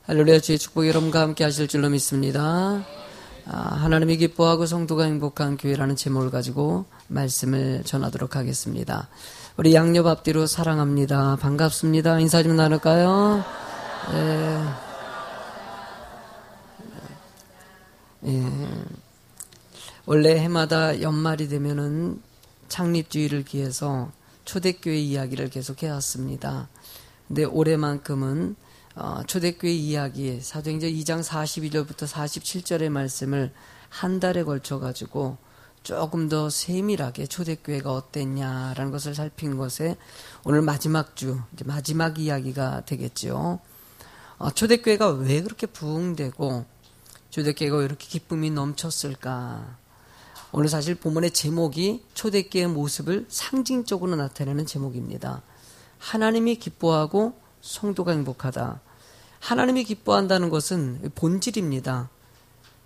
할렐루야. 주의 축복이 여러분과 함께 하실 줄로 믿습니다. 하나님이 기뻐하고 성도가 행복한 교회라는 제목을 가지고 말씀을 전하도록 하겠습니다. 우리 양옆 앞뒤로 사랑합니다. 반갑습니다. 인사 좀 나눌까요? 원래 해마다 연말이 되면은 창립주의를 기해서 초대교회 이야기를 계속 해왔습니다. 근데 올해만큼은 초대교회 이야기, 사도행전 2장 42절부터 47절의 말씀을 한 달에 걸쳐가지고 조금 더 세밀하게 초대교회가 어땠냐라는 것을 살핀 것에 오늘 마지막 주, 이제 마지막 이야기가 되겠죠. 초대교회가 왜 그렇게 부흥되고 초대교회가 왜 이렇게 기쁨이 넘쳤을까? 오늘 사실 본문의 제목이 초대교회의 모습을 상징적으로 나타내는 제목입니다. 하나님이 기뻐하고 성도가 행복하다. 하나님이 기뻐한다는 것은 본질입니다.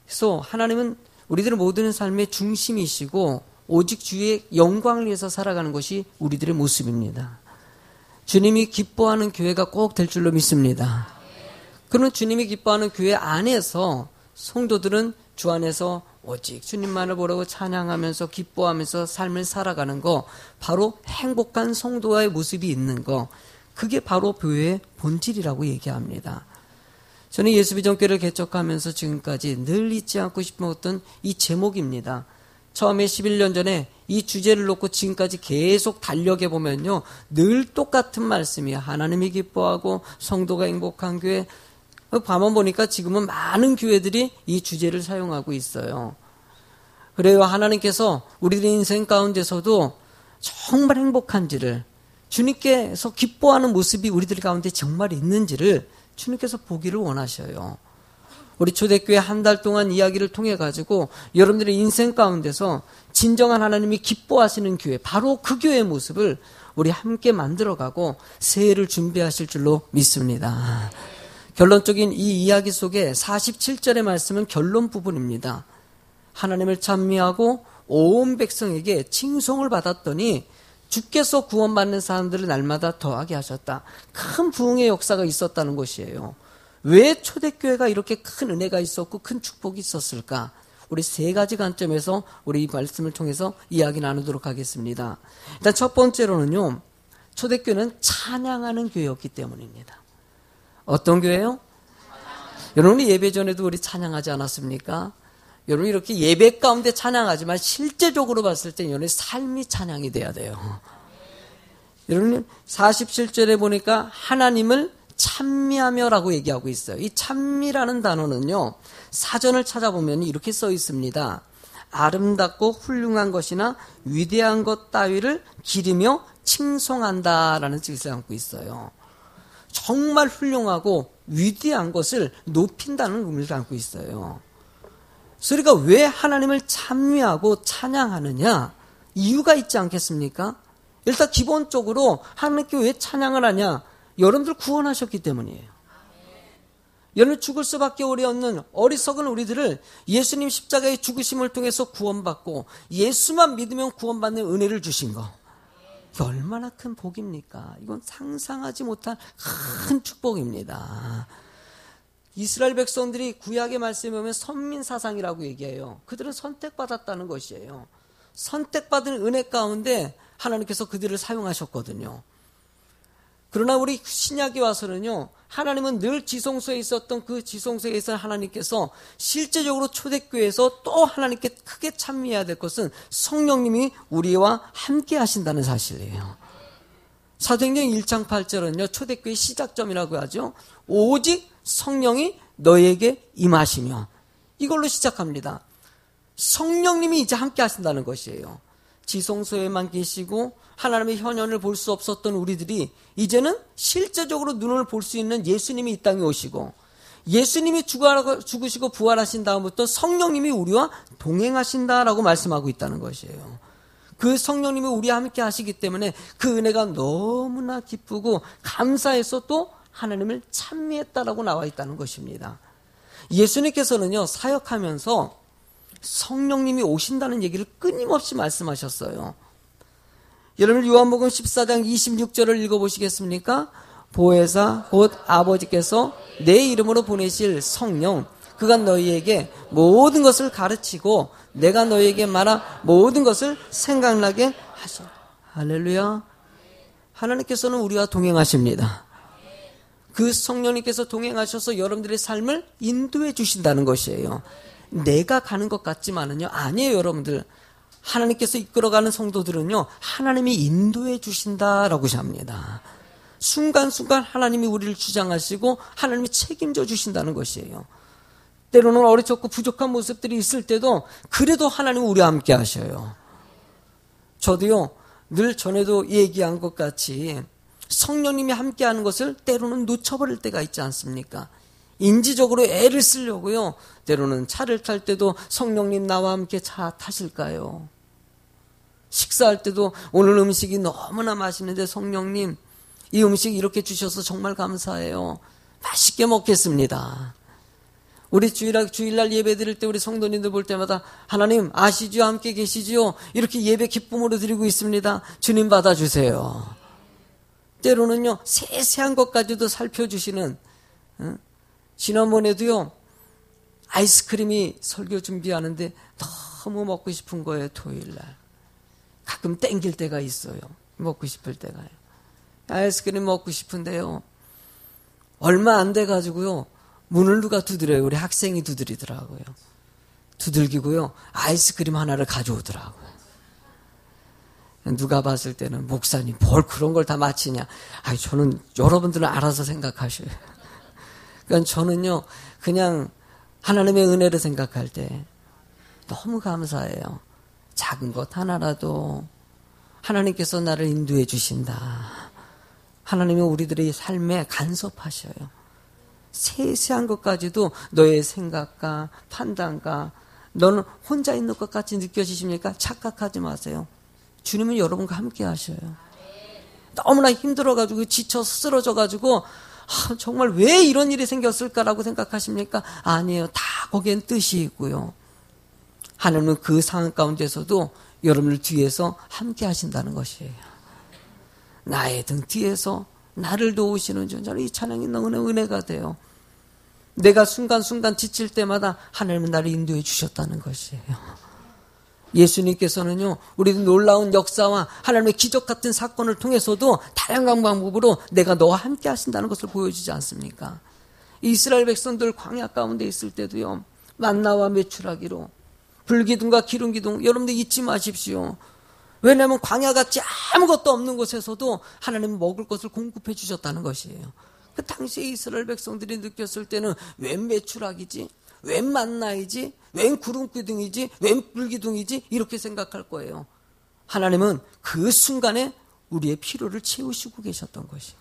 그래서 하나님은 우리들의 모든 삶의 중심이시고 오직 주의 영광을 위해서 살아가는 것이 우리들의 모습입니다. 주님이 기뻐하는 교회가 꼭 될 줄로 믿습니다. 그러면 주님이 기뻐하는 교회 안에서 성도들은 주 안에서 오직 주님만을 보라고 찬양하면서 기뻐하면서 삶을 살아가는 거, 바로 행복한 성도와의 모습이 있는 거, 그게 바로 교회의 본질이라고 얘기합니다. 저는 예수비전교회를 개척하면서 지금까지 늘 잊지 않고 싶었던 이 제목입니다. 처음에 11년 전에 이 주제를 놓고 지금까지 계속 달력해 보면요, 늘 똑같은 말씀이에요. 하나님이 기뻐하고 성도가 행복한 교회. 밤만 보니까 지금은 많은 교회들이 이 주제를 사용하고 있어요. 그래요. 하나님께서 우리들의 인생 가운데서도 정말 행복한지를, 주님께서 기뻐하는 모습이 우리들 가운데 정말 있는지를 주님께서 보기를 원하셔요. 우리 초대교회 한 달 동안 이야기를 통해 가지고 여러분들의 인생 가운데서 진정한 하나님이 기뻐하시는 교회, 바로 그 교회의 모습을 우리 함께 만들어가고 새해를 준비하실 줄로 믿습니다. 결론적인 이 이야기 속에 47절의 말씀은 결론 부분입니다. 하나님을 찬미하고 온 백성에게 칭송을 받았더니 주께서 구원받는 사람들을 날마다 더하게 하셨다. 큰 부흥의 역사가 있었다는 것이에요. 왜 초대교회가 이렇게 큰 은혜가 있었고 큰 축복이 있었을까? 우리 세 가지 관점에서 우리 이 말씀을 통해서 이야기 나누도록 하겠습니다. 일단 첫 번째로는요, 초대교회는 찬양하는 교회였기 때문입니다. 어떤 교회요? 여러분이 예배 전에도 우리 찬양하지 않았습니까? 여러분 이렇게 예배 가운데 찬양하지만 실제적으로 봤을 때 여러분의 삶이 찬양이 돼야 돼요. 여러분 47절에 보니까 하나님을 찬미하며라고 얘기하고 있어요. 이 찬미라는 단어는요, 사전을 찾아보면 이렇게 써 있습니다. 아름답고 훌륭한 것이나 위대한 것 따위를 기리며 칭송한다라는 뜻을 담고 있어요. 정말 훌륭하고 위대한 것을 높인다는 의미를 담고 있어요. 그러니까 왜 하나님을 찬미하고 찬양하느냐? 이유가 있지 않겠습니까? 일단 기본적으로 하나님께 왜 찬양을 하냐? 여러분들 구원하셨기 때문이에요. 여러분 죽을 수밖에 어려운 어리석은 우리들을 예수님 십자가의 죽으심을 통해서 구원받고 예수만 믿으면 구원받는 은혜를 주신 거. 이게 얼마나 큰 복입니까? 이건 상상하지 못한 큰 축복입니다. 이스라엘 백성들이 구약의 말씀에 보면 선민사상이라고 얘기해요. 그들은 선택받았다는 것이에요. 선택받은 은혜 가운데 하나님께서 그들을 사용하셨거든요. 그러나 우리 신약에 와서는요, 하나님은 늘 지성소에 있었던 그 지성소에서 하나님께서 실제적으로 초대교회에서 또 하나님께 크게 찬미해야 될 것은 성령님이 우리와 함께 하신다는 사실이에요. 사도행전 1장 8절은요, 초대교회의 시작점이라고 하죠. 오직 성령이 너에게 임하시며, 이걸로 시작합니다. 성령님이 이제 함께 하신다는 것이에요. 지성소에만 계시고 하나님의 현현을 볼 수 없었던 우리들이 이제는 실제적으로 눈을 볼 수 있는 예수님이 이 땅에 오시고, 예수님이 죽으시고 부활하신 다음부터 성령님이 우리와 동행하신다라고 말씀하고 있다는 것이에요. 그 성령님이 우리와 함께 하시기 때문에 그 은혜가 너무나 기쁘고 감사해서 또 하나님을 찬미했다라고 나와 있다는 것입니다. 예수님께서는요, 사역하면서 성령님이 오신다는 얘기를 끊임없이 말씀하셨어요. 여러분 요한복음 14장 26절을 읽어보시겠습니까? 보혜사 곧 아버지께서 내 이름으로 보내실 성령, 그가 너희에게 모든 것을 가르치고 내가 너희에게 말한 모든 것을 생각나게 하시오. 할렐루야. 하나님께서는 우리와 동행하십니다. 그 성령님께서 동행하셔서 여러분들의 삶을 인도해 주신다는 것이에요. 내가 가는 것 같지만은요, 아니에요. 여러분들, 하나님께서 이끌어가는 성도들은요, 하나님이 인도해 주신다라고 합니다. 순간순간 하나님이 우리를 주장하시고 하나님이 책임져 주신다는 것이에요. 때로는 어리석고 부족한 모습들이 있을 때도 그래도 하나님은 우리와 함께 하셔요. 저도요, 늘 전에도 얘기한 것 같이 성령님이 함께하는 것을 때로는 놓쳐버릴 때가 있지 않습니까? 인지적으로 애를 쓰려고요, 때로는 차를 탈 때도 성령님 나와 함께 차 타실까요? 식사할 때도 오늘 음식이 너무나 맛있는데 성령님 이 음식 이렇게 주셔서 정말 감사해요. 맛있게 먹겠습니다. 우리 주일날 예배 드릴 때 우리 성도님들 볼 때마다 하나님 아시지요? 함께 계시지요? 이렇게 예배 기쁨으로 드리고 있습니다. 주님 받아주세요. 때로는요, 세세한 것까지도 살펴주시는, 지난번에도요, 아이스크림이 설교 준비하는데 너무 먹고 싶은 거예요, 토요일날. 가끔 땡길 때가 있어요. 먹고 싶을 때가요. 아이스크림 먹고 싶은데요, 얼마 안 돼가지고요, 문을 누가 두드려요. 우리 학생이 두드리더라고요. 두들기고요, 아이스크림 하나를 가져오더라고요. 누가 봤을 때는 목사님 뭘 그런 걸 다 마치냐. 아니, 저는 여러분들은 알아서 생각하셔요. 그러니까 저는요, 그냥 하나님의 은혜를 생각할 때 너무 감사해요. 작은 것 하나라도 하나님께서 나를 인도해 주신다. 하나님은 우리들의 삶에 간섭하셔요. 세세한 것까지도 너의 생각과 판단과 너는 혼자 있는 것 같이 느껴지십니까? 착각하지 마세요. 주님은 여러분과 함께 하셔요. 너무나 힘들어가지고 지쳐 쓰러져가지고 정말 왜 이런 일이 생겼을까라고 생각하십니까? 아니에요. 다 거기엔 뜻이 있고요. 하나님은 그 상황 가운데서도 여러분을 뒤에서 함께 하신다는 것이에요. 나의 등 뒤에서 나를 도우시는 줄, 저는 이 찬양이 너무나 은혜가 돼요. 내가 순간순간 지칠 때마다 하나님은 나를 인도해 주셨다는 것이에요. 예수님께서는요, 우리도 놀라운 역사와 하나님의 기적 같은 사건을 통해서도 다양한 방법으로 내가 너와 함께 하신다는 것을 보여주지 않습니까? 이스라엘 백성들 광야 가운데 있을 때도요, 만나와 메추라기로 불기둥과 기름기둥, 여러분들 잊지 마십시오. 왜냐하면 광야같이 아무것도 없는 곳에서도 하나님은 먹을 것을 공급해 주셨다는 것이에요. 그 당시에 이스라엘 백성들이 느꼈을 때는 웬 메추라기지? 웬 만나이지? 웬 구름기둥이지? 웬 불기둥이지? 이렇게 생각할 거예요. 하나님은 그 순간에 우리의 필요를 채우시고 계셨던 것이에요.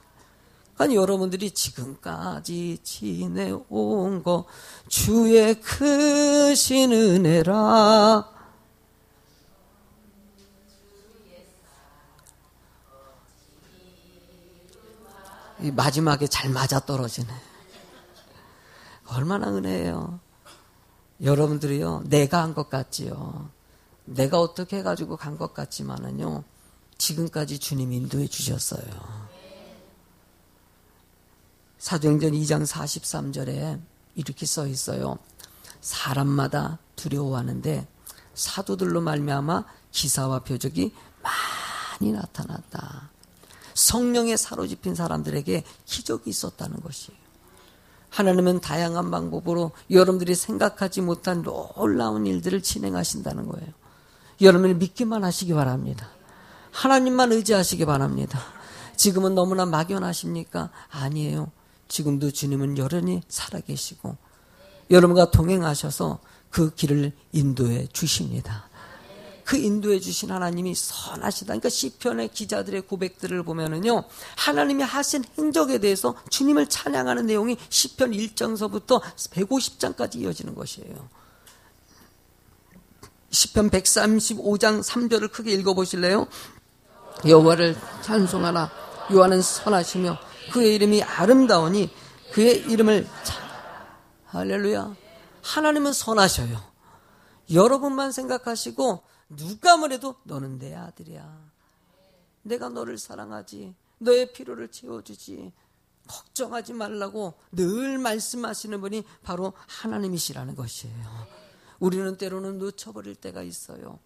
그러니까 여러분들이 지금까지 지내온 거 주의 크신 은혜라. 이 마지막에 잘 맞아떨어지네. 얼마나 은혜예요. 여러분들이요, 내가 한 것 같지요. 내가 어떻게 해가지고 간 것 같지만은요, 지금까지 주님 인도해 주셨어요. 사도행전 2장 43절에 이렇게 써 있어요. 사람마다 두려워하는데 사도들로 말미암아 기사와 표적이 많이 나타났다. 성령에 사로잡힌 사람들에게 기적이 있었다는 것이에요. 하나님은 다양한 방법으로 여러분들이 생각하지 못한 놀라운 일들을 진행하신다는 거예요. 여러분이 믿기만 하시기 바랍니다. 하나님만 의지하시기 바랍니다. 지금은 너무나 막연하십니까? 아니에요. 지금도 주님은 여전히 살아계시고 여러분과 동행하셔서 그 길을 인도해 주십니다. 그 인도해 주신 하나님이 선하시다. 그러니까 시편의 기자들의 고백들을 보면은요, 하나님이 하신 행적에 대해서 주님을 찬양하는 내용이 시편 1장서부터 150장까지 이어지는 것이에요. 시편 135장 3절을 크게 읽어보실래요? 여호와를 찬송하라. 여호와는 선하시며 그의 이름이 아름다우니 그의 이름을 할렐루야. 하나님은 선하셔요. 여러분만 생각하시고 누가 뭐래도 너는 내 아들이야. 내가 너를 사랑하지. 너의 필요를 채워주지. 걱정하지 말라고 늘 말씀하시는 분이 바로 하나님이시라는 것이에요. 우리는 때로는 놓쳐버릴 때가 있어요.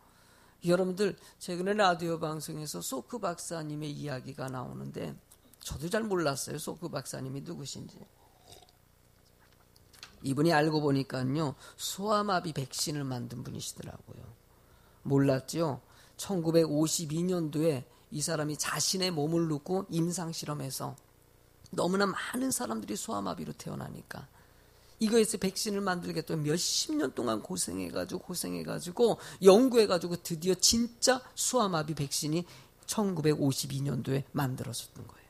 여러분들, 최근에 라디오 방송에서 소크 박사님의 이야기가 나오는데 저도 잘 몰랐어요. 소크 박사님이 누구신지. 이분이 알고 보니까요, 소아마비 백신을 만든 분이시더라고요. 몰랐죠? 1952년도에 이 사람이 자신의 몸을 놓고 임상실험해서 너무나 많은 사람들이 소아마비로 태어나니까 이거에서 백신을 만들겠다고 몇십 년 동안 고생해가지고 연구해가지고 드디어 진짜 소아마비 백신이 1952년도에 만들어졌던 거예요.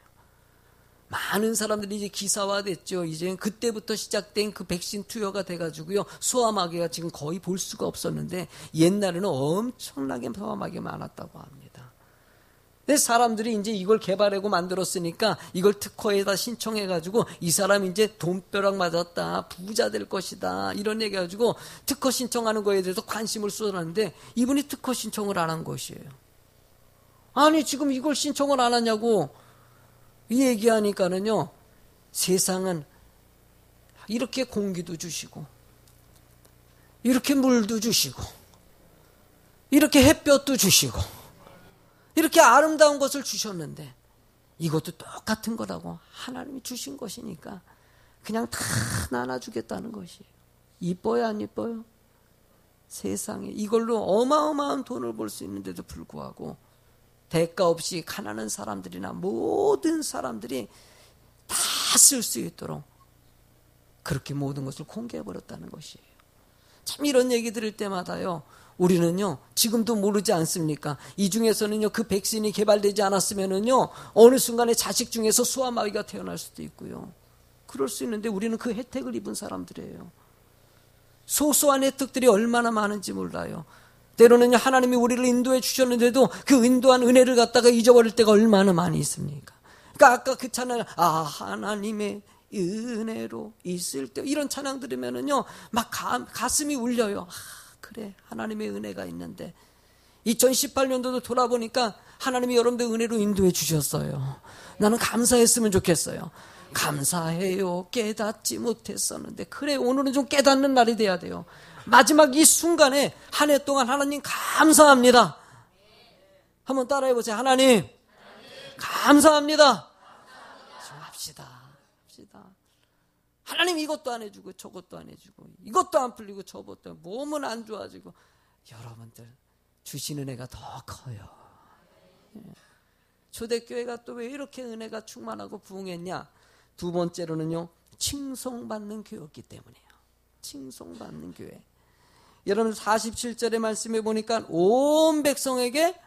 많은 사람들이 이제 기사화됐죠. 이제 그때부터 시작된 그 백신 투여가 돼가지고요. 소아마비가 지금 거의 볼 수가 없었는데 옛날에는 엄청나게 소아마비가 많았다고 합니다. 근데 사람들이 이제 이걸 개발하고 만들었으니까 이걸 특허에다 신청해가지고 이 사람 이제 돈벼락 맞았다, 부자 될 것이다 이런 얘기 해가지고 특허 신청하는 거에 대해서 관심을 쏟았는데 이분이 특허 신청을 안 한 것이에요. 아니 지금 이걸 신청을 안 하냐고 이 얘기하니까는요, 세상은 이렇게 공기도 주시고 이렇게 물도 주시고 이렇게 햇볕도 주시고 이렇게 아름다운 것을 주셨는데 이것도 똑같은 거라고 하나님이 주신 것이니까 그냥 다 나눠주겠다는 것이에요. 이뻐요 안 이뻐요? 세상에 이걸로 어마어마한 돈을 벌 수 있는데도 불구하고 대가 없이 가난한 사람들이나 모든 사람들이 다 쓸 수 있도록 그렇게 모든 것을 공개해버렸다는 것이에요. 참 이런 얘기 들을 때마다요, 우리는요 지금도 모르지 않습니까? 이 중에서는요 그 백신이 개발되지 않았으면은요 어느 순간에 자식 중에서 소아마비가 태어날 수도 있고요. 그럴 수 있는데 우리는 그 혜택을 입은 사람들이에요. 소소한 혜택들이 얼마나 많은지 몰라요. 때로는 하나님이 우리를 인도해 주셨는데도 그 인도한 은혜를 갖다가 잊어버릴 때가 얼마나 많이 있습니까? 그러니까 아까 그 찬양, 하나님의 은혜로 있을 때 이런 찬양 들으면은요 막 가슴이 울려요. 그래, 하나님의 은혜가 있는데 2018년도도 돌아보니까 하나님이 여러분들 은혜로 인도해 주셨어요. 나는 감사했으면 좋겠어요. 감사해요. 깨닫지 못했었는데 그래, 오늘은 좀 깨닫는 날이 돼야 돼요. 마지막 이 순간에 한 해 동안 하나님 감사합니다. 한번 따라해 보세요. 하나님 감사합니다. 좀 합시다. 하나님 이것도 안 해주고 저것도 안 해주고 이것도 안 풀리고 저것도 몸은 안 좋아지고 여러분들 주시는 은혜가 더 커요. 초대교회가 또 왜 이렇게 은혜가 충만하고 부흥했냐? 두 번째로는요, 칭송받는 교회였기 때문이에요. 칭송받는 교회. 여러분 47절의 말씀에 보니까 온 백성에게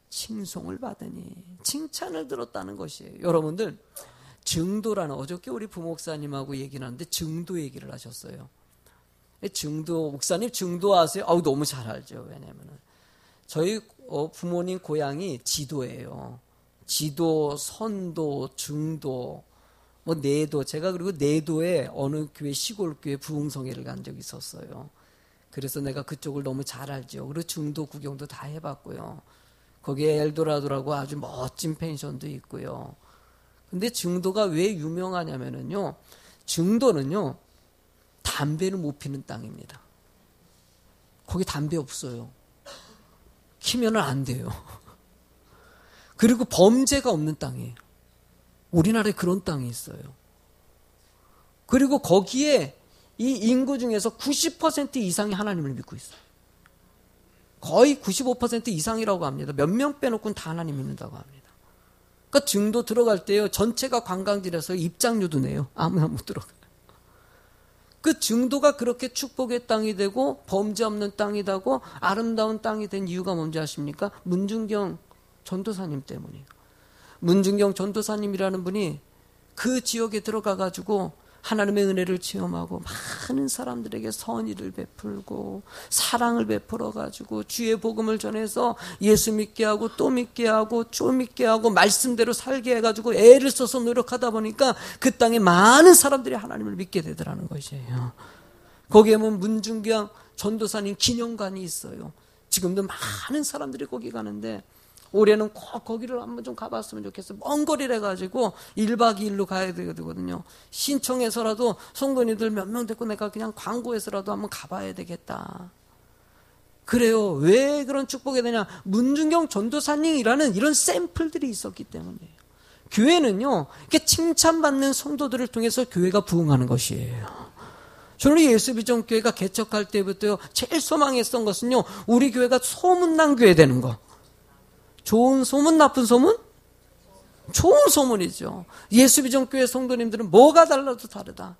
칭송을 받으니 칭찬을 들었다는 것이에요. 여러분들 증도라는, 어저께 우리 부목사님하고 얘기를 하는데 증도 얘기를 하셨어요. 증도, 목사님 증도 아세요? 너무 잘 알죠. 왜냐면은 저희 부모님 고향이 지도예요. 지도, 선도, 증도, 내도. 제가 그리고 내도에 어느 교회, 시골교회 부흥성회를 간 적이 있었어요. 그래서 내가 그쪽을 너무 잘 알죠. 그리고 중도 구경도 다 해봤고요. 거기에 엘도라도라고 아주 멋진 펜션도 있고요. 근데 증도가 왜 유명하냐면은요, 증도는요 담배를 못 피는 땅입니다. 거기 담배 없어요. 피면은 안 돼요. 그리고 범죄가 없는 땅이에요. 우리나라에 그런 땅이 있어요. 그리고 거기에 이 인구 중에서 90% 이상이 하나님을 믿고 있어요. 거의 95% 이상이라고 합니다. 몇 명 빼놓고는 다 하나님 믿는다고 합니다. 그러니까 증도 들어갈 때요, 전체가 관광지라서 입장료도 내요. 아무나 못 들어가요. 그 증도가 그렇게 축복의 땅이 되고 범죄 없는 땅이 되고 아름다운 땅이 된 이유가 뭔지 아십니까? 문중경 전도사님 때문이에요. 문중경 전도사님이라는 분이 그 지역에 들어가가지고 하나님의 은혜를 체험하고 많은 사람들에게 선의를 베풀고 사랑을 베풀어가지고 주의 복음을 전해서 예수 믿게 하고 또 믿게 하고 또 믿게 하고 말씀대로 살게 해가지고 애를 써서 노력하다 보니까 그 땅에 많은 사람들이 하나님을 믿게 되더라는 것이에요. 거기에 보면 문중경 전도사님 기념관이 있어요. 지금도 많은 사람들이 거기 가는데 올해는 꼭 거기를 한번 좀 가봤으면 좋겠어. 먼 거리를 해가지고 1박 2일로 가야 되거든요. 신청해서라도 성도님들 몇 명 데리고 내가 그냥 광고해서라도 한번 가봐야 되겠다. 그래요. 왜 그런 축복이 되냐? 문중경 전도사님이라는 이런 샘플들이 있었기 때문이에요. 교회는요, 이렇게 칭찬받는 성도들을 통해서 교회가 부흥하는 것이에요. 저는 예수비전교회가 개척할 때부터요, 제일 소망했던 것은요, 우리 교회가 소문난 교회 되는 거. 좋은 소문, 나쁜 소문? 좋은 소문이죠. 예수비전교회 성도님들은 뭐가 달라도 다르다.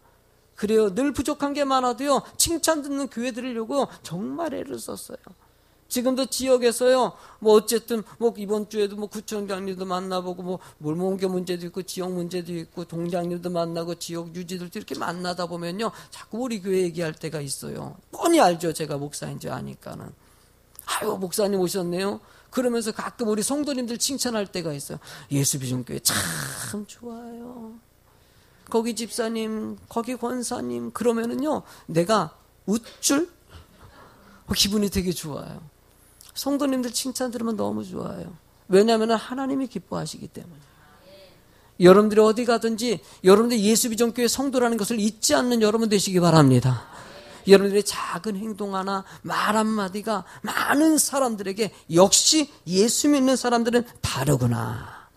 그래요. 늘 부족한 게 많아도요, 칭찬 듣는 교회 들으려고 정말 애를 썼어요. 지금도 지역에서요, 어쨌든, 이번 주에도 구청장님도 만나보고, 몰몬교 문제도 있고, 지역 문제도 있고, 동장님도 만나고, 지역 유지들도 이렇게 만나다 보면요, 자꾸 우리 교회 얘기할 때가 있어요. 뻔히 알죠. 제가 목사인지 아니까는. 아유, 목사님 오셨네요. 그러면서 가끔 우리 성도님들 칭찬할 때가 있어요. 예수비전교회 참 좋아요. 거기 집사님, 거기 권사님, 그러면은요, 내가 웃줄? 기분이 되게 좋아요. 성도님들 칭찬 들으면 너무 좋아요. 왜냐하면 하나님이 기뻐하시기 때문에. 여러분들이 어디 가든지 여러분들 예수비전교회 성도라는 것을 잊지 않는 여러분 되시기 바랍니다. 여러분들의 작은 행동 하나, 말 한마디가 많은 사람들에게 역시 예수 믿는 사람들은 다르구나.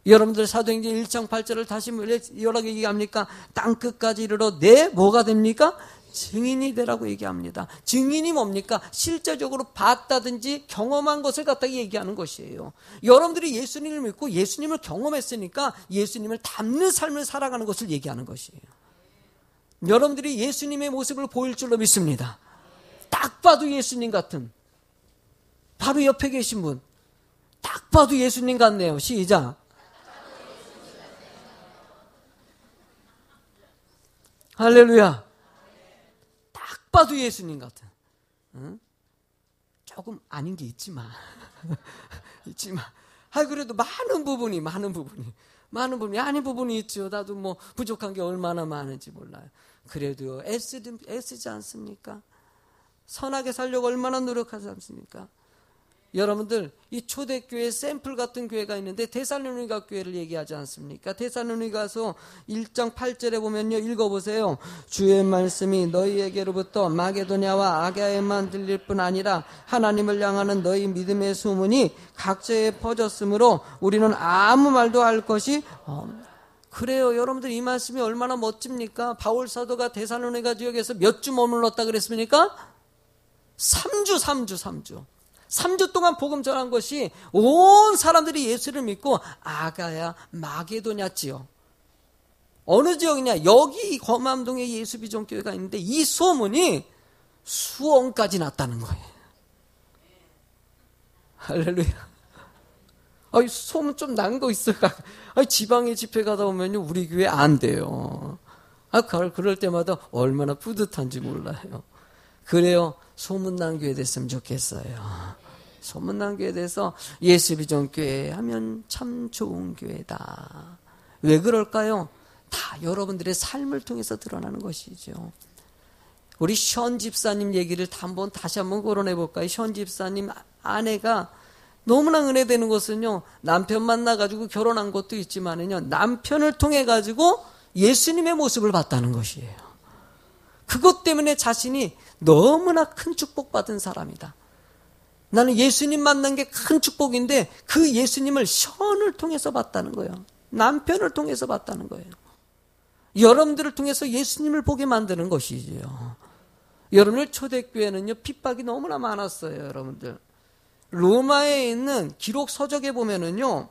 여러분들 사도행전 1장 8절을 다시 여러 개 얘기합니까? 땅끝까지 이르러 내 뭐가 됩니까? 증인이 되라고 얘기합니다. 증인이 뭡니까? 실제적으로 봤다든지 경험한 것을 갖다가 얘기하는 것이에요. 여러분들이 예수님을 믿고 예수님을 경험했으니까 예수님을 닮는 삶을 살아가는 것을 얘기하는 것이에요. 여러분들이 예수님의 모습을 보일 줄로 믿습니다. 딱 봐도 예수님 같은, 바로 옆에 계신 분, 딱 봐도 예수님 같네요. 시작. 할렐루야. 딱 봐도 예수님 같은. 응? 조금 아닌 게 있지만 그래도 많은 부분이 아닌 부분이 있죠. 나도 부족한 게 얼마나 많은지 몰라요. 그래도 애쓰지 않습니까? 선하게 살려고 얼마나 노력하지 않습니까? 여러분들, 이 초대교회 샘플 같은 교회가 있는데 데살로니가 교회를 얘기하지 않습니까? 데살로니가서 1장 8절에 보면요, 읽어보세요. 주의 말씀이 너희에게로부터 마게도냐와 아가야에만 들릴 뿐 아니라 하나님을 향하는 너희 믿음의 소문이 각처에 퍼졌으므로 우리는 아무 말도 할 것이 그래요. 여러분들, 이 말씀이 얼마나 멋집니까? 바울 사도가 데살로니가 지역에서 몇 주 머물렀다 그랬습니까? 3주 동안 복음 전한 것이 온 사람들이 예수를 믿고 아가야 마게도냐 지역, 어느 지역이냐, 여기 검암동에 예수비전교회가 있는데 이 소문이 수원까지 났다는 거예요. 할렐루야. 소문 좀 난 거 있어요. 지방에 집회 가다 보면요, 우리 교회 안 돼요. 그럴 때마다 얼마나 뿌듯한지 몰라요. 그래요. 소문난 교회 됐으면 좋겠어요. 소문난 교회에 대해서 예수비전교회 하면 참 좋은 교회다. 왜 그럴까요? 다 여러분들의 삶을 통해서 드러나는 것이죠. 우리 션 집사님 얘기를 다시 한번 거론해볼까요? 션 집사님 아내가 너무나 은혜되는 것은요, 남편 만나가지고 결혼한 것도 있지만은요, 남편을 통해가지고 예수님의 모습을 봤다는 것이에요. 그것 때문에 자신이 너무나 큰 축복받은 사람이다. 나는 예수님 만난 게 큰 축복인데 그 예수님을 션을 통해서 봤다는 거예요. 남편을 통해서 봤다는 거예요. 여러분들을 통해서 예수님을 보게 만드는 것이죠. 여러분들 초대교회는요, 핍박이 너무나 많았어요. 여러분들, 로마에 있는 기록 서적에 보면은요,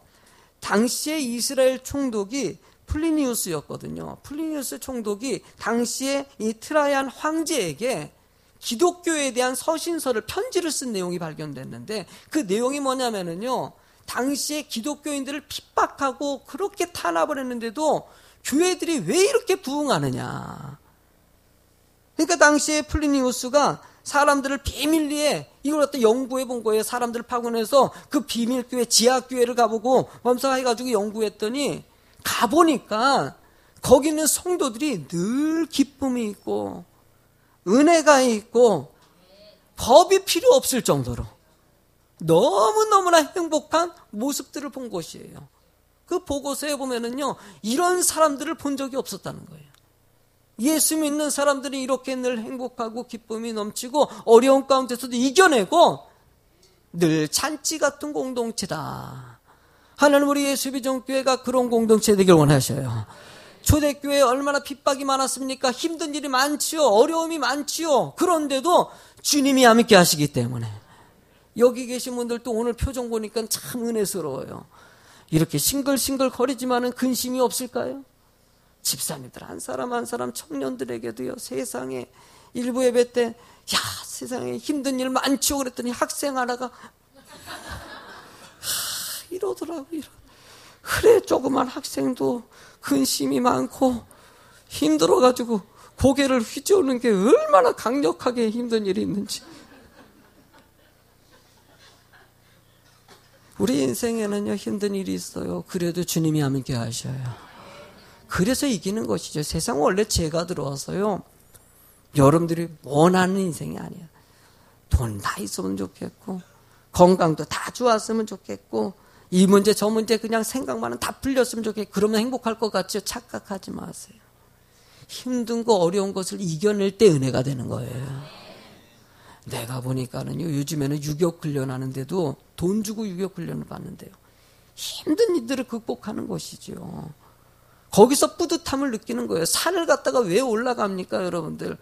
당시에 이스라엘 총독이 플리니우스였거든요. 플리니우스 총독이 당시에 이 트라이안 황제에게 기독교에 대한 서신서를, 편지를 쓴 내용이 발견됐는데, 그 내용이 뭐냐면은요, 당시에 기독교인들을 핍박하고 그렇게 탄압을 했는데도 교회들이 왜 이렇게 부흥하느냐. 그러니까 당시에 플리니우스가 사람들을 비밀리에 이걸 갖다 연구해 본 거예요. 사람들을 파견해서 그 비밀교회, 지하교회를 가보고 검사해가지고 연구했더니, 가보니까 거기 있는 성도들이 늘 기쁨이 있고 은혜가 있고 법이 필요 없을 정도로 너무너무나 행복한 모습들을 본 것이에요. 그 보고서에 보면은요, 이런 사람들을 본 적이 없었다는 거예요. 예수 믿는 사람들이 이렇게 늘 행복하고 기쁨이 넘치고 어려운 가운데서도 이겨내고 늘 잔치 같은 공동체다. 하나님 우리 예수비전교회가 그런 공동체 되길 원하셔요. 초대교회에 얼마나 핍박이 많았습니까? 힘든 일이 많지요. 어려움이 많지요. 그런데도 주님이 함께 하시기 때문에 여기 계신 분들도 오늘 표정 보니까 참 은혜스러워요. 이렇게 싱글싱글 거리지만은 근심이 없을까요? 집사님들 한 사람 한 사람 청년들에게도요, 세상에 일부 예배 때 야 세상에 힘든 일 많지요 그랬더니 학생 하나가 이러더라고요. 그래 조그만 학생도 근심이 많고 힘들어가지고 고개를 휘저으는 게 얼마나 강력하게 힘든 일이 있는지. 우리 인생에는요 힘든 일이 있어요. 그래도 주님이 함께 하셔요. 그래서 이기는 것이죠. 세상 원래 죄가 들어와서요, 여러분들이 원하는 인생이 아니에요. 돈 다 있으면 좋겠고 건강도 다 좋았으면 좋겠고 이 문제 저 문제 그냥 생각만은 다 풀렸으면 좋겠고 그러면 행복할 것 같죠? 착각하지 마세요. 힘든 거 어려운 것을 이겨낼 때 은혜가 되는 거예요. 내가 보니까는요, 요즘에는 유격 훈련하는데도 돈 주고 유격 훈련을 받는데요, 힘든 일들을 극복하는 것이죠. 거기서 뿌듯함을 느끼는 거예요. 산을 갔다가 왜 올라갑니까, 여러분들?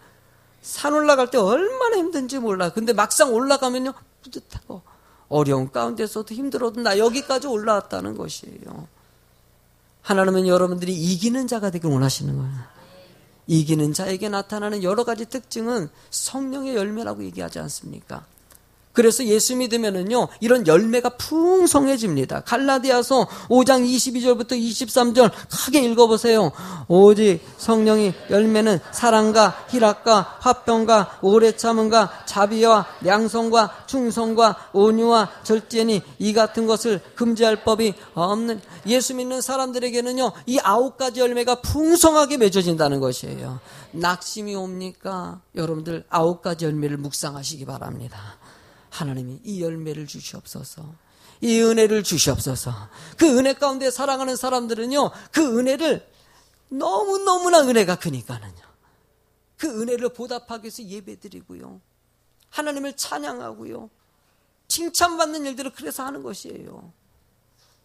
산 올라갈 때 얼마나 힘든지 몰라. 근데 막상 올라가면요, 뿌듯하고 어려운 가운데서도 힘들어도 나 여기까지 올라왔다는 것이에요. 하나님은 여러분들이 이기는 자가 되길 원하시는 거예요. 이기는 자에게 나타나는 여러 가지 특징은 성령의 열매라고 얘기하지 않습니까? 그래서 예수 믿으면은요, 이런 열매가 풍성해집니다. 갈라디아서 5장 22절부터 23절 크게 읽어보세요. 오직 성령의 열매는 사랑과 희락과 화평과 오래 참음과 자비와 양성과 충성과 온유와 절제니 이 같은 것을 금지할 법이 없는. 예수 믿는 사람들에게는요, 이 9가지 열매가 풍성하게 맺어진다는 것이에요. 낙심이 옵니까? 여러분들 9가지 열매를 묵상하시기 바랍니다. 하나님이 이 열매를 주시옵소서. 이 은혜를 주시옵소서. 그 은혜 가운데 살아가는 사람들은요, 그 은혜를 너무너무나 은혜가 크니까는요, 그 은혜를 보답하기 위해서 예배드리고요, 하나님을 찬양하고요, 칭찬받는 일들을 그래서 하는 것이에요.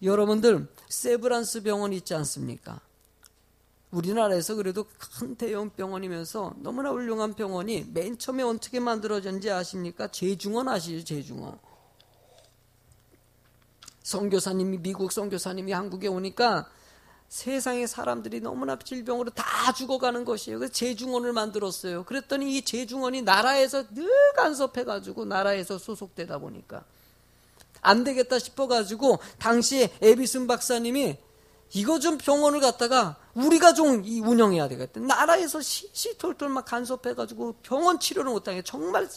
여러분들 세브란스 병원 있지 않습니까? 우리나라에서 그래도 큰 대형 병원이면서 너무나 훌륭한 병원이 맨 처음에 어떻게 만들어졌는지 아십니까? 재중원 아시죠? 재중원. 미국 선교사님이 한국에 오니까 세상의 사람들이 너무나 질병으로 다 죽어가는 것이에요. 그래서 재중원을 만들었어요. 그랬더니 이 재중원이 나라에서 늘 간섭해가지고 나라에서 소속되다 보니까 안 되겠다 싶어가지고 당시에 에비슨 박사님이 이거 좀 병원을 갖다가 우리가 좀 운영해야 되겠다. 나라에서 시시톨톨 막 간섭해가지고 병원 치료를 못하게, 정말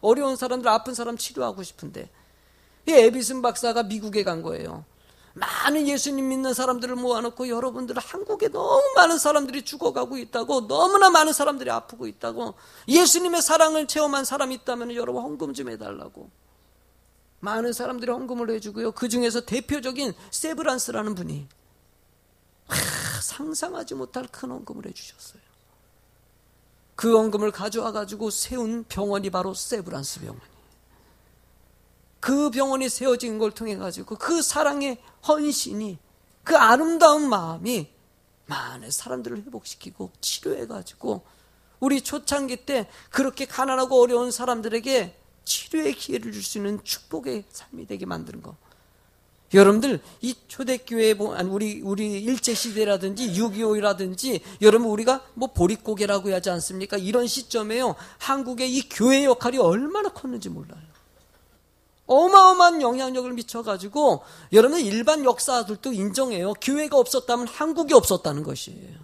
어려운 사람들, 아픈 사람 치료하고 싶은데, 이 에비슨 박사가 미국에 간 거예요. 많은 예수님 믿는 사람들을 모아놓고 여러분들 한국에 너무 많은 사람들이 죽어가고 있다고, 너무나 많은 사람들이 아프고 있다고, 예수님의 사랑을 체험한 사람이 있다면 여러분 헌금 좀 해달라고. 많은 사람들이 헌금을 해주고요. 그 중에서 대표적인 세브란스라는 분이 상상하지 못할 큰 헌금을 해주셨어요. 그 헌금을 가져와가지고 세운 병원이 바로 세브란스 병원이에요. 그 병원이 세워진 걸 통해 가지고 그 사랑의 헌신이, 그 아름다운 마음이 많은 사람들을 회복시키고 치료해가지고 우리 초창기 때 그렇게 가난하고 어려운 사람들에게 치료의 기회를 줄 수 있는 축복의 삶이 되게 만드는 거. 여러분들 이 초대교회 우리 일제시대라든지 6.25라든지 여러분 우리가 뭐 보릿고개라고 하지 않습니까? 이런 시점에요, 한국의 이 교회 역할이 얼마나 컸는지 몰라요. 어마어마한 영향력을 미쳐가지고 여러분 일반 역사들도 인정해요. 교회가 없었다면 한국이 없었다는 것이에요.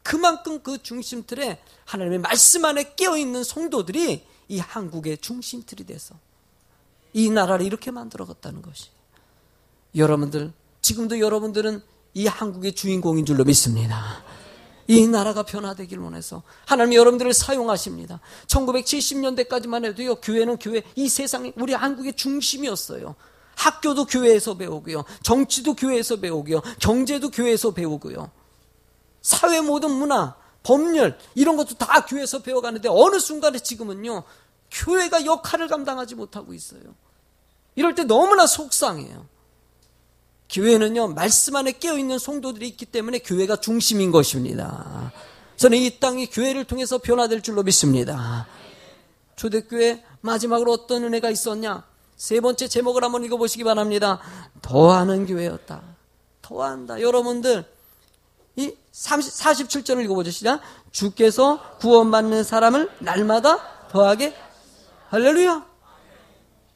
그만큼 그 중심틀에 하나님의 말씀 안에 깨어있는 성도들이 이 한국의 중심틀이 돼서 이 나라를 이렇게 만들어갔다는 것이, 여러분들 지금도 여러분들은 이 한국의 주인공인 줄로 믿습니다. 이 나라가 변화되길 원해서 하나님이 여러분들을 사용하십니다. 1970년대까지만 해도요, 교회는 이 세상에 우리 한국의 중심이었어요. 학교도 교회에서 배우고요, 정치도 교회에서 배우고요, 경제도 교회에서 배우고요, 사회 모든 문화, 법률 이런 것도 다 교회에서 배워가는데 어느 순간에 지금은요, 교회가 역할을 감당하지 못하고 있어요. 이럴 때 너무나 속상해요. 교회는요, 말씀 안에 깨어있는 성도들이 있기 때문에 교회가 중심인 것입니다. 저는 이 땅이 교회를 통해서 변화될 줄로 믿습니다. 초대교회 마지막으로 어떤 은혜가 있었냐? 세 번째 제목을 한번 읽어보시기 바랍니다. 더하는 교회였다. 더한다. 여러분들 이 47절을 읽어보죠. 시작. 주께서 구원받는 사람을 날마다 더하게. 할렐루야.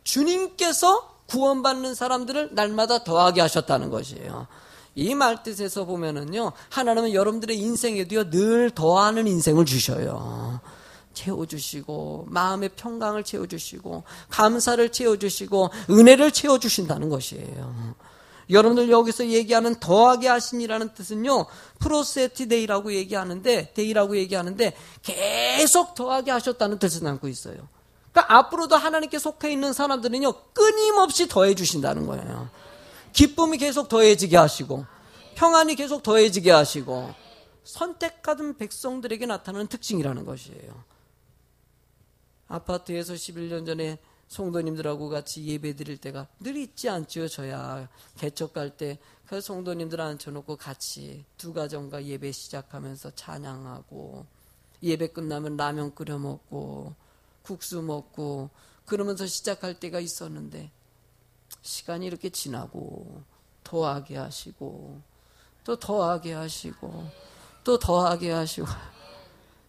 주님께서 구원받는 사람들을 날마다 더하게 하셨다는 것이에요. 이 말뜻에서 보면은요, 하나님은 여러분들의 인생에도요, 늘 더하는 인생을 주셔요. 채워주시고, 마음의 평강을 채워주시고, 감사를 채워주시고, 은혜를 채워주신다는 것이에요. 여러분들 여기서 얘기하는 더하게 하신이라는 뜻은요, 프로세티데이라고 얘기하는데, 계속 더하게 하셨다는 뜻을 담고 있어요. 그러니까 앞으로도 하나님께 속해 있는 사람들은요, 끊임없이 더해 주신다는 거예요. 기쁨이 계속 더해지게 하시고, 평안이 계속 더해지게 하시고, 선택받은 백성들에게 나타나는 특징이라는 것이에요. 아파트에서 11년 전에 성도님들하고 같이 예배 드릴 때가 늘 있지 않죠. 저야 개척 갈 때 그 성도님들 앉혀놓고 같이 두 가정과 예배 시작하면서 찬양하고, 예배 끝나면 라면 끓여 먹고 국수 먹고 그러면서 시작할 때가 있었는데, 시간이 이렇게 지나고 더하게 하시고 또 더하게 하시고 또 더하게 하시고,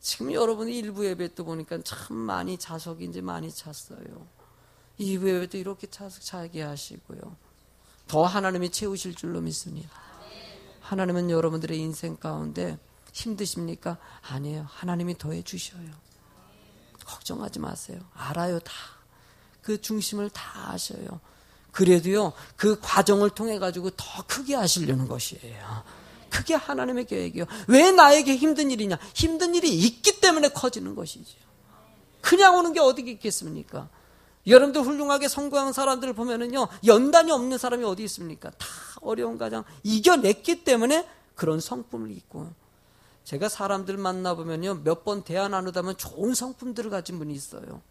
지금 여러분이 일부 예배 때 보니까 참 많이 좌석이 이제 많이 찼어요. 2부 예배도 이렇게 차게 하시고요. 더 하나님이 채우실 줄로 믿습니다. 하나님은 여러분들의 인생 가운데 힘드십니까? 아니에요. 하나님이 더해 주셔요. 걱정하지 마세요. 알아요. 다. 그 중심을 다 아셔요. 그래도요, 그 과정을 통해 가지고 더 크게 하시려는 것이에요. 그게 하나님의 계획이에요. 왜 나에게 힘든 일이냐? 힘든 일이 있기 때문에 커지는 것이죠. 그냥 오는 게 어디 있겠습니까? 여러분들 훌륭하게 성공한 사람들을 보면은요, 연단이 없는 사람이 어디 있습니까? 다 어려운 과정 이겨냈기 때문에 그런 성품을 입고. 제가 사람들 만나보면요, 몇 번 대화 나누다 보면 좋은 성품들을 가진 분이 있어요.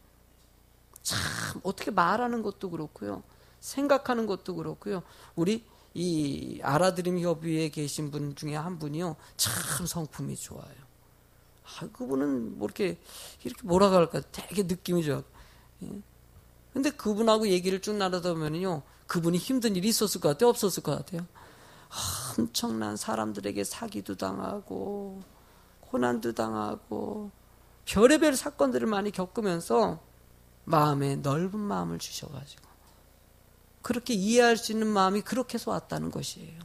참 어떻게 말하는 것도 그렇고요, 생각하는 것도 그렇고요. 우리 이 알아들음 협의회에 계신 분 중에 한 분이요, 참 성품이 좋아요. 그분은 뭐 이렇게 뭐라고 할까, 되게 느낌이 좋아요. 근데 그분하고 얘기를 쭉 나누다 보면요, 그분이 힘든 일이 있었을 것 같아요? 없었을 것 같아요? 엄청난 사람들에게 사기도 당하고 고난도 당하고 별의별 사건들을 많이 겪으면서 마음에 넓은 마음을 주셔가지고 그렇게 이해할 수 있는 마음이 그렇게 해서 왔다는 것이에요.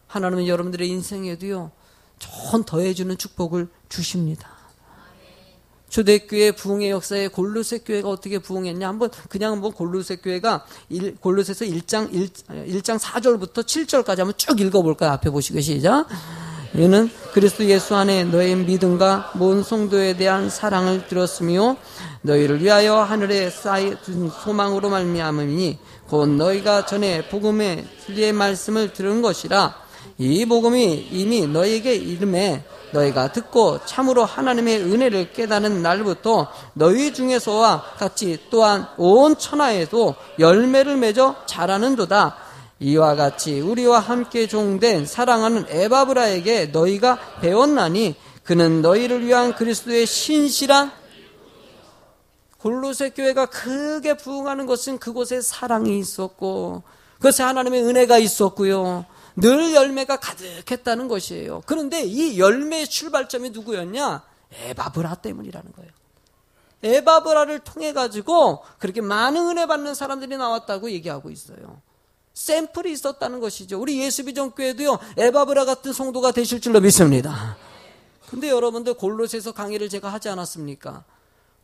하나님은 여러분들의 인생에도요, 좋은 더해주는 축복을 주십니다. 초대교회 부흥의 역사에 골로새 교회가 어떻게 부흥했냐, 한번 골로새 교회가 골로새서 1장 4절부터 7절까지 한번 쭉 읽어볼까요? 앞에 보시고 시작. 이는 그리스도 예수 안에 너의 믿음과 모든 성도에 대한 사랑을 들었으며 너희를 위하여 하늘에 쌓인 소망으로 말미암으니 곧 너희가 전에 복음의 진리의 말씀을 들은 것이라. 이 복음이 이미 너희에게 이름에 너희가 듣고 참으로 하나님의 은혜를 깨닫는 날부터 너희 중에서와 같이 또한 온 천하에도 열매를 맺어 자라는도다. 이와 같이 우리와 함께 종된 사랑하는 에바브라에게 너희가 배웠나니 그는 너희를 위한 그리스도의 신실한. 골로새 교회가 크게 부흥하는 것은 그곳에 사랑이 있었고 그것에 하나님의 은혜가 있었고요, 늘 열매가 가득했다는 것이에요. 그런데 이 열매의 출발점이 누구였냐? 에바브라 때문이라는 거예요. 에바브라를 통해 가지고 그렇게 많은 은혜 받는 사람들이 나왔다고 얘기하고 있어요. 샘플이 있었다는 것이죠. 우리 예수비전교회도요, 에바브라 같은 성도가 되실 줄로 믿습니다. 근데 여러분들 골로새서 강의를 제가 하지 않았습니까?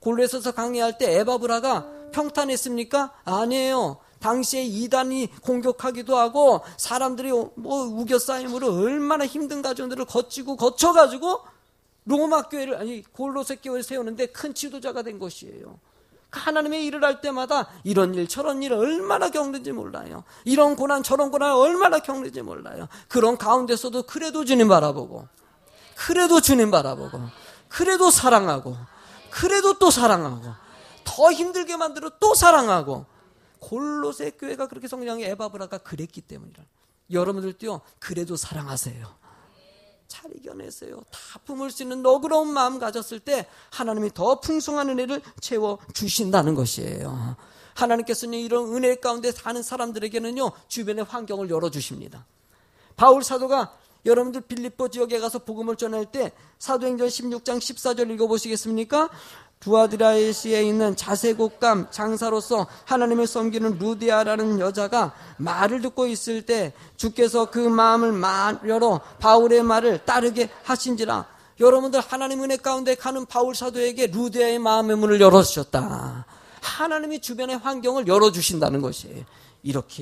골로새서 강의할 때 에바브라가 평탄했습니까? 아니에요. 당시에 이단이 공격하기도 하고 사람들이 우겨싸임으로 얼마나 힘든 과정들을 거쳐가지고 로마 교회를, 아니 골로새 교회를 세우는데 큰 지도자가 된 것이에요. 하나님의 일을 할 때마다 이런 일 저런 일을 얼마나 겪는지 몰라요. 이런 고난 저런 고난을 얼마나 겪는지 몰라요. 그런 가운데서도 그래도 주님 바라보고, 그래도 주님 바라보고, 그래도 사랑하고, 그래도 또 사랑하고, 더 힘들게 만들어 또 사랑하고. 골로새 교회가 그렇게 성장해, 에바브라가 그랬기 때문이라. 여러분들도요, 그래도 사랑하세요. 잘 이겨내세요. 다 품을 수 있는 너그러운 마음 가졌을 때 하나님이 더 풍성한 은혜를 채워주신다는 것이에요. 하나님께서는 이런 은혜 가운데 사는 사람들에게는요, 주변의 환경을 열어주십니다. 바울 사도가 여러분들 빌립보 지역에 가서 복음을 전할 때 사도행전 16장 14절 읽어보시겠습니까? 두아드라시에 있는 자세곡감 장사로서 하나님을 섬기는 루디아라는 여자가 말을 듣고 있을 때 주께서 그 마음을 열어 바울의 말을 따르게 하신지라. 여러분들 하나님 은혜 가운데 가는 바울 사도에게 루디아의 마음의 문을 열어주셨다. 하나님이 주변의 환경을 열어주신다는 것이에요. 이렇게